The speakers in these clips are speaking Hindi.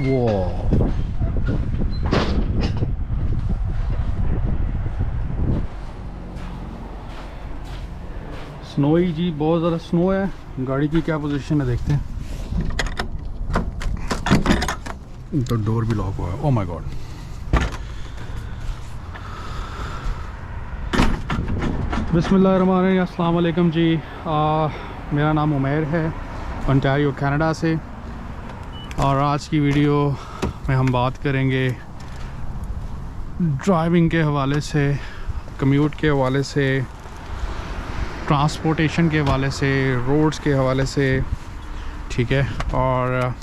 वो स्नो ही जी, बहुत ज़्यादा स्नो है। गाड़ी की क्या पोजीशन है देखते हैं। तो डोर भी लॉक हुआ है। Oh my God. बिस्मिल्लाहिर्रहमानिर्रहीम। अस्सलाम वालेकुम जी। मेरा नाम उमैर है, ओंटारियो कनाडा से। और आज की वीडियो में हम बात करेंगे ड्राइविंग के हवाले से, कम्यूट के हवाले से, ट्रांसपोर्टेशन के हवाले से, रोड्स के हवाले से, ठीक है। और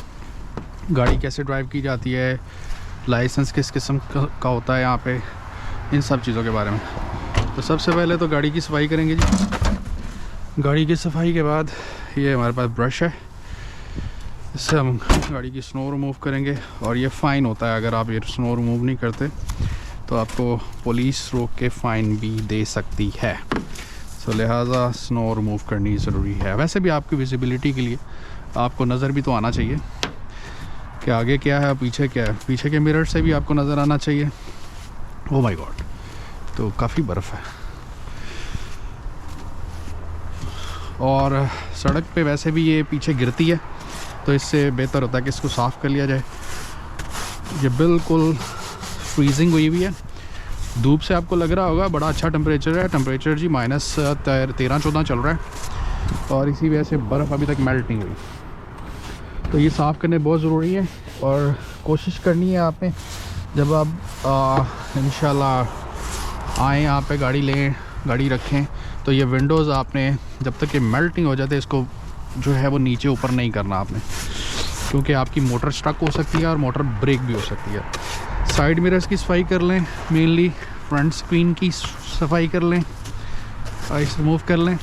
गाड़ी कैसे ड्राइव की जाती है, लाइसेंस किस किस्म का होता है यहाँ पे, इन सब चीज़ों के बारे में। तो सबसे पहले तो गाड़ी की सफाई करेंगे जी। गाड़ी की सफाई के बाद ये हमारे पास ब्रश है, इससे हम गाड़ी की स्नो रिमूव करेंगे। और ये फ़ाइन होता है, अगर आप ये स्नो रिमूव नहीं करते तो आपको पुलिस रोक के फ़ाइन भी दे सकती है। तो लिहाजा स्नो रिमूव करनी ज़रूरी है। वैसे भी आपकी विजिबिलिटी के लिए आपको नज़र भी तो आना चाहिए कि आगे क्या है, पीछे क्या है। पीछे के मिरर से भी आपको नज़र आना चाहिए। ओह माय गॉड, तो काफ़ी बर्फ़ है। और सड़क पे वैसे भी ये पीछे गिरती है, तो इससे बेहतर होता है कि इसको साफ़ कर लिया जाए। ये बिल्कुल फ्रीजिंग हुई हुई है। धूप से आपको लग रहा होगा बड़ा अच्छा टेम्परेचर है। टेम्परेचर जी -13-14 चल रहा है, और इसी वजह से बर्फ़ अभी तक मेल्ट नहीं हुई। तो ये साफ़ करने बहुत ज़रूरी है। और कोशिश करनी है आपने, जब आप इंशाल्लाह आएँ यहाँ पे, गाड़ी लें, गाड़ी रखें, तो ये विंडोज़ आपने जब तक ये मेल्ट नहीं हो जाते, इसको जो है वो नीचे ऊपर नहीं करना आपने, क्योंकि आपकी मोटर स्टक हो सकती है और मोटर ब्रेक भी हो सकती है। साइड मिरर्स की सफाई कर लें, मेनली फ्रंट स्क्रीन की सफाई कर लें, आइस रिमूव कर लें।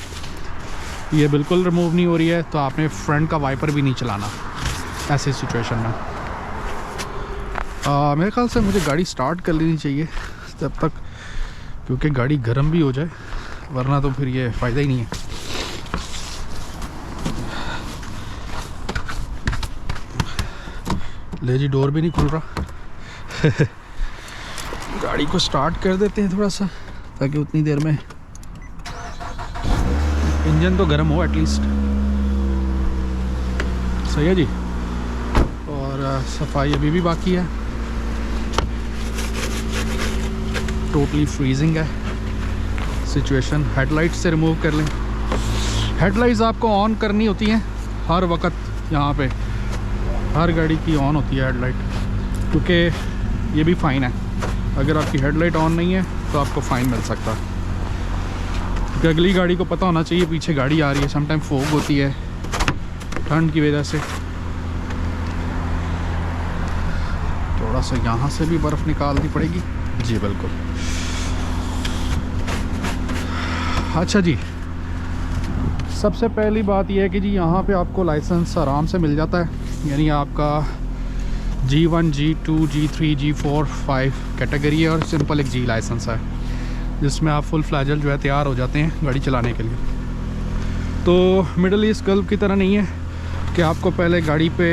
ये बिल्कुल रिमूव नहीं हो रही है तो आपने फ्रंट का वाइपर भी नहीं चलाना ऐसी सिचुएशन में। मेरे ख्याल से मुझे गाड़ी स्टार्ट कर लेनी चाहिए तब तक, क्योंकि गाड़ी गर्म भी हो जाए, वरना तो फिर ये फ़ायदा ही नहीं है। ले जी, डोर भी नहीं खुल रहा। गाड़ी को स्टार्ट कर देते हैं थोड़ा सा, ताकि उतनी देर में इंजन तो गर्म हो एटलीस्ट। सही है जी। और सफाई अभी भी बाकी है। टोटली फ्रीजिंग है सिचुएशन। हेडलाइट से रिमूव कर लें। हेडलाइट्स आपको ऑन करनी होती हैं हर वक्त। यहाँ पे हर गाड़ी की ऑन होती है हेडलाइट, क्योंकि ये भी फ़ाइन है। अगर आपकी हेडलाइट ऑन नहीं है तो आपको फ़ाइन मिल सकता है। क्योंकि अगली गाड़ी को पता होना चाहिए पीछे गाड़ी आ रही है। समटाइम फोग होती है ठंड की वजह से। थोड़ा सा यहाँ से भी बर्फ़ निकालनी पड़ेगी जी। बिल्कुल। अच्छा जी, सबसे पहली बात यह है कि जी यहाँ पे आपको लाइसेंस आराम से मिल जाता है। यानी आपका G1, G2, G3, G4, 5 category है, और सिंपल एक G लाइसेंस है, जिसमें आप फुल फ्लैजल जो है तैयार हो जाते हैं गाड़ी चलाने के लिए। तो मिडल ईस्ट गल्फ की तरह नहीं है कि आपको पहले गाड़ी पे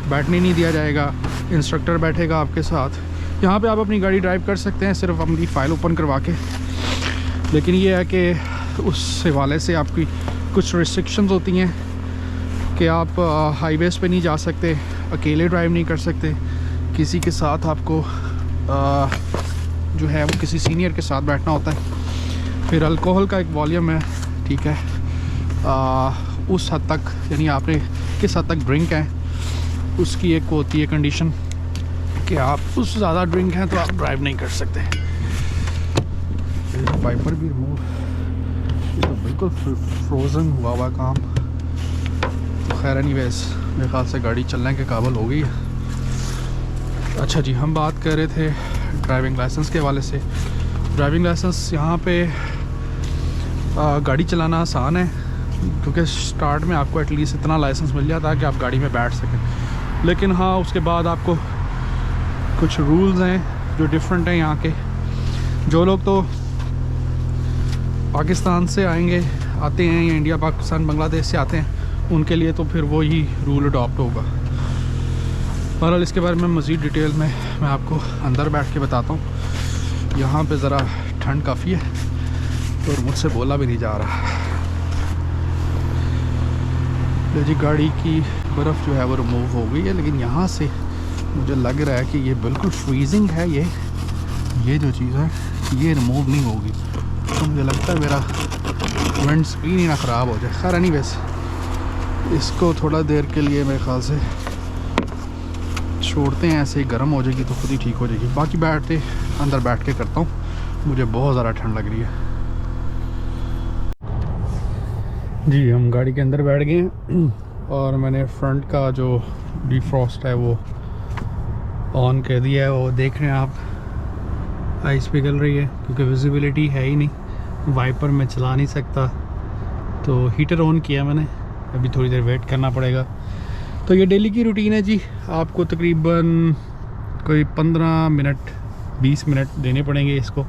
बैठने नहीं दिया जाएगा, इंस्ट्रक्टर बैठेगा आपके साथ। यहाँ पे आप अपनी गाड़ी ड्राइव कर सकते हैं सिर्फ अपनी फ़ाइल ओपन करवा के। लेकिन ये है कि उस हवाले से आपकी कुछ रिस्ट्रिक्शंस होती हैं कि आप हाईवेज़ पे नहीं जा सकते, अकेले ड्राइव नहीं कर सकते, किसी के साथ आपको जो है वो किसी सीनियर के साथ बैठना होता है। फिर अल्कोहल का एक वॉल्यूम है, ठीक है, उस हद तक, यानी आपने किस हद तक ड्रिंक है उसकी एक होती है कंडीशन कि आप उससे ज़्यादा ड्रिंक है तो आप ड्राइव नहीं कर सकते। वाइपर भी रिमूव, ये तो बिल्कुल फ्रोज़न हुआ हुआ काम। तो खैर एनीवेज़, मेरे ख्याल से गाड़ी चलने के काबिल हो गई है। अच्छा जी, हम बात कर रहे थे ड्राइविंग लाइसेंस के हवाले से। ड्राइविंग लाइसेंस यहाँ पे गाड़ी चलाना आसान है, क्योंकि स्टार्ट में आपको एटलीस्ट इतना लाइसेंस मिल जाता है कि आप गाड़ी में बैठ सकें। लेकिन हाँ, उसके बाद आपको कुछ रूल्स हैं जो डिफरेंट हैं यहाँ के। जो लोग तो पाकिस्तान से आते हैं या इंडिया, पाकिस्तान, बांग्लादेश से आते हैं, उनके लिए तो फिर वही रूल अडॉप्ट होगा। बहरहाल इसके बारे में मज़ीद डिटेल में मैं आपको अंदर बैठ के बताता हूँ। यहाँ पे ज़रा ठंड काफ़ी है और मुझसे बोला भी नहीं जा रहा। तो जी गाड़ी की बर्फ़ जो है वो रिमूव हो गई है, लेकिन यहाँ से मुझे लग रहा है कि ये बिल्कुल फ्रीजिंग है। ये जो चीज़ है ये रिमूव नहीं होगी, तो मुझे लगता है मेरा विंड स्क्रीन ही ना ख़राब हो जाए। खैर एनीवेज़ इसको थोड़ा देर के लिए मेरे ख्याल से छोड़ते हैं, ऐसे ही गर्म हो जाएगी तो खुद ही ठीक हो जाएगी। बाकी अंदर बैठ के करता हूँ, मुझे बहुत ज़्यादा ठंड लग रही है। जी हम गाड़ी के अंदर बैठ गए हैं और मैंने फ्रंट का जो डिफ्रॉस्ट है वो ऑन कर दिया है। वो देख रहे हैं आप, आइस पिघल रही है क्योंकि विजिबिलिटी है ही नहीं, वाइपर में चला नहीं सकता, तो हीटर ऑन किया मैंने। अभी थोड़ी देर वेट करना पड़ेगा। तो ये डेली की रूटीन है जी। आपको तकरीबन कोई 15 मिनट 20 मिनट देने पड़ेंगे, इसको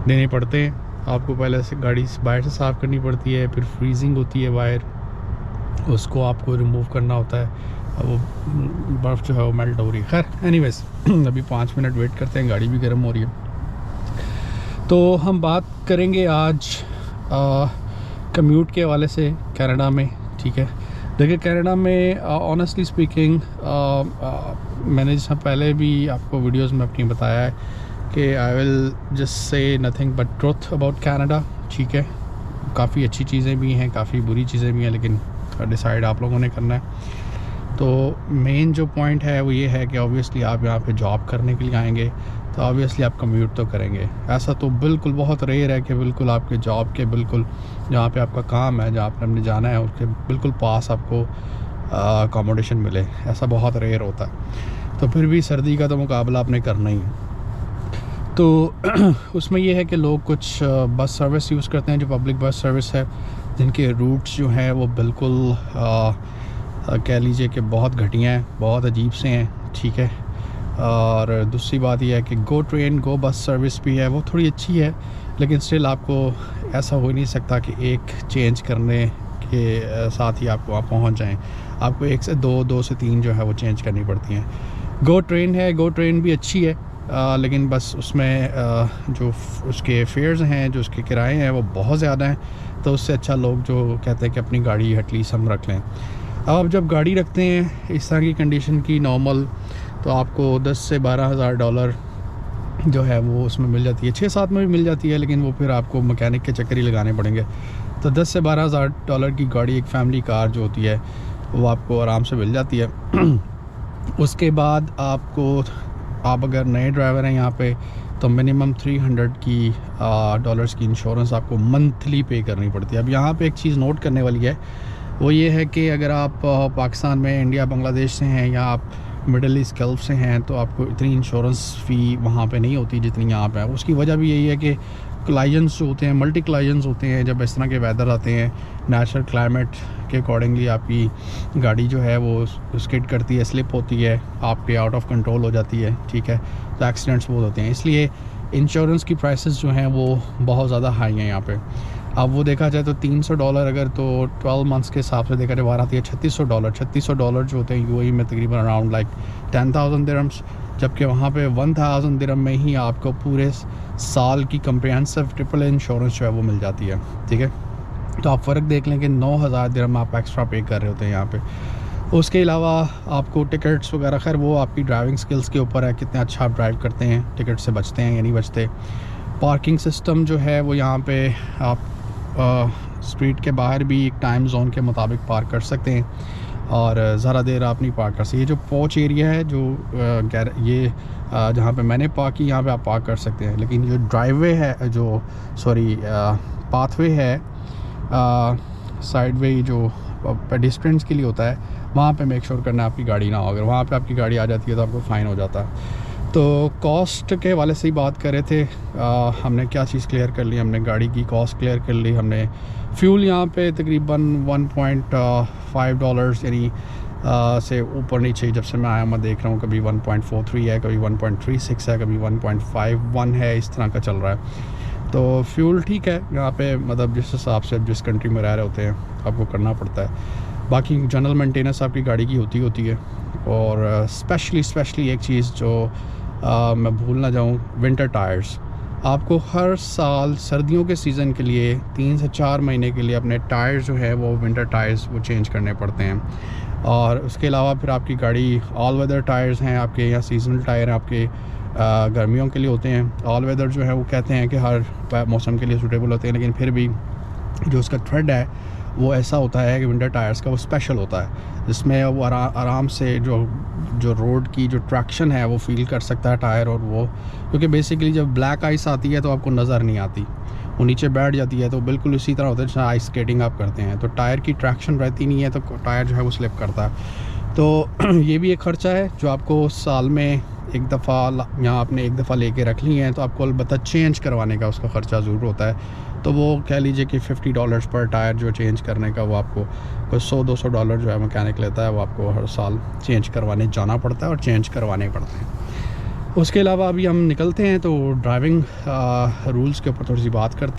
देने पड़ते हैं। आपको पहले से गाड़ी बाहर से साफ़ करनी पड़ती है, फिर फ्रीजिंग होती है वायर, उसको आपको रिमूव करना होता है। अब वो बर्फ़ जो है वो मेल्ट हो रही है। खैर एनीवेज़ अभी 5 मिनट वेट करते हैं, गाड़ी भी गर्म हो रही है। तो हम बात करेंगे आज कम्यूट के हवाले से कनाडा में। ठीक है, देखिए कनाडा में ऑनेस्टली स्पीकिंग मैंने जैसा पहले भी आपको वीडियोस में अपनी बताया है कि I will just say nothing but truth about Canada. ठीक है, काफ़ी अच्छी चीज़ें भी हैं, काफ़ी बुरी चीज़ें भी हैं, लेकिन डिसाइड आप लोगों ने करना है। तो मेन जो पॉइंट है वो ये है कि ऑब्वियसली आप यहाँ पे जॉब करने के लिए आएंगे तो ऑब्वियसली आप कम्यूट तो करेंगे। ऐसा तो बिल्कुल बहुत रेयर है कि बिल्कुल आपके जॉब के बिल्कुल जहाँ पे आपका काम है, जहाँ पे हमने जाना है, उसके बिल्कुल पास आपको अकोमोडेशन मिले। ऐसा बहुत रेयर होता है। तो फिर भी सर्दी का तो मुकाबला आपने करना ही है। तो उसमें यह है कि लोग कुछ बस सर्विस यूज़ करते हैं जो पब्लिक बस सर्विस है, जिनके रूट्स जो हैं वो बिल्कुल कह लीजिए कि बहुत घटिया हैं, बहुत अजीब से हैं। ठीक है, और दूसरी बात यह है कि गो ट्रेन गो बस सर्विस भी है, वो थोड़ी अच्छी है, लेकिन स्टिल आपको ऐसा हो नहीं सकता कि एक चेंज करने के साथ ही आप वहाँ पहुँच जाएं। आपको 1 से 2 से 3 जो है वो चेंज करनी पड़ती हैं। गो ट्रेन है, गो ट्रेन भी अच्छी है, लेकिन बस उसमें जो उसके फेयर्स हैं, जो उसके किराए हैं वो बहुत ज़्यादा हैं। तो उससे अच्छा लोग जो कहते हैं कि अपनी गाड़ी एटलीस्ट हम रख लें। अब आप जब गाड़ी रखते हैं इस तरह की कंडीशन की नॉर्मल, तो आपको 10 से 12 हज़ार डॉलर जो है वो उसमें मिल जाती है। 6-7 में भी मिल जाती है, लेकिन वो फिर आपको मैकेनिक के चक्कर ही लगाने पड़ेंगे। तो 10 से 12 हज़ार डॉलर की गाड़ी, एक फैमिली कार जो होती है, वो आपको आराम से मिल जाती है। उसके बाद आप अगर नए ड्राइवर हैं यहाँ पे, तो मिनिमम 300 की डॉलर्स की इंश्योरेंस आपको मंथली पे करनी पड़ती है। अब यहाँ पे एक चीज़ नोट करने वाली है, वो ये है कि अगर आप पाकिस्तान में, इंडिया, बांग्लादेश से हैं या आप मिडल ईस्ट गल्फ से हैं, तो आपको इतनी इंश्योरेंस फ़ी वहाँ पे नहीं होती जितनी यहाँ पे है। उसकी वजह भी यही है कि क्लाइंट्स जो होते हैं, मल्टी क्लाइंट्स होते हैं, जब इस तरह के वेदर आते हैं, नेचुरल क्लाइमेट के अकॉर्डिंगली आपकी गाड़ी जो है वो स्किड करती है, स्लिप होती है, आपके आउट ऑफ कंट्रोल हो जाती है। ठीक है, तो एक्सीडेंट्स बहुत होते हैं, इसलिए इंश्योरेंस की प्राइसेस जो हैं वो बहुत ज़्यादा हाई हैं यहाँ पे। अब वो देखा जाए तो $300 अगर, तो 12 मंथ्स के हिसाब से देखा जाए बाहर आती है $3600। $3600 जो होते हैं यूएई में तकरीबन अराउंड लाइक 10,000 दिरहम्स, जबकि वहाँ पे 1000 दिरहम में ही आपको पूरे साल की कम्प्रिहेंसिव ट्रिपल इंश्योरेंस जो है वो मिल जाती है। ठीक है, तो आप फ़र्क देख लें कि 9000 दिरहम आप एक्स्ट्रा पे कर रहे होते हैं यहाँ पे। उसके अलावा आपको टिकट्स वगैरह, खैर वो आपकी ड्राइविंग स्किल्स के ऊपर है, कितने अच्छा आप ड्राइव करते हैं, टिकट से बचते हैं या नहीं बचते। पार्किंग सिस्टम जो है वो यहाँ पे आप स्ट्रीट के बाहर भी एक टाइम जोन के मुताबिक पार्क कर सकते हैं, और ज़रा देर आप नहीं पार्क कर सकते। ये जो पोच एरिया है, जो जहाँ पे मैंने पार्क की, यहाँ पे आप पार्क कर सकते हैं, लेकिन जो ड्राइववे है, जो पाथवे है, साइडवे जो पेडिस्ट्रेंट्स के लिए होता है, वहाँ पे मेक श्योर करना आपकी गाड़ी ना हो। अगर वहाँ पे आपकी गाड़ी आ जाती है तो आपको फ़ाइन हो जाता है। तो कॉस्ट के हवाले से ही बात कर रहे थे। हमने क्या चीज़ क्लियर कर ली, हमने गाड़ी की कॉस्ट क्लियर कर ली। हमने फ्यूल यहाँ पे तकरीबन $1.5 यानी से ऊपर नीचे, जब से मैं आया मैं देख रहा हूँ, कभी 1.43 है, कभी 1.36 है, कभी 1.51 है, इस तरह का चल रहा है। तो फ्यूल ठीक है यहाँ पे, मतलब जिस हिसाब से जिस कंट्री में रह रहे होते हैं आपको करना पड़ता है। बाकी जनरल मेंटेनेंस आपकी गाड़ी की होती है, और स्पेशली एक चीज़ जो मैं भूल ना जाऊँ, विंटर टायर्स। आपको हर साल सर्दियों के सीज़न के लिए 3 से 4 महीने के लिए अपने टायर्स जो है वो विंटर टायर्स वो चेंज करने पड़ते हैं। और उसके अलावा फिर आपकी गाड़ी ऑल वेदर टायर्स हैं आपके, या सीजनल टायर आपके गर्मियों के लिए होते हैं। ऑल वेदर जो है वो कहते हैं कि हर मौसम के लिए सूटेबल होते हैं, लेकिन फिर भी जो उसका थ्रेड है वो ऐसा होता है कि विंटर टायर्स का वो स्पेशल होता है, जिसमें वो आराम से जो रोड की जो ट्रैक्शन है वो फील कर सकता है टायर। और वो क्योंकि बेसिकली जब ब्लैक आइस आती है तो आपको नज़र नहीं आती, वो नीचे बैठ जाती है, तो बिल्कुल इसी तरह होता है जैसे आइस स्केटिंग आप करते हैं, तो टायर की ट्रैक्शन रहती नहीं है, तो टायर जो है वो स्लिप करता है। तो ये भी एक ख़र्चा है जो आपको साल में एक दफ़ा, यहाँ आपने एक दफ़ा लेके रख ली हैं तो आपको अलबत्ता चेंज करवाने का उसका ख़र्चा ज़रूर होता है। तो वो कह लीजिए कि $50 पर टायर जो चेंज करने का, वो आपको कोई $100-200 जो है मैकेनिक लेता है, वो आपको हर साल चेंज करवाने जाना पड़ता है और चेंज करवाने पड़ते हैं। उसके अलावा अभी हम निकलते हैं तो ड्राइविंग रूल्स के ऊपर थोड़ी सी बात करते हैं।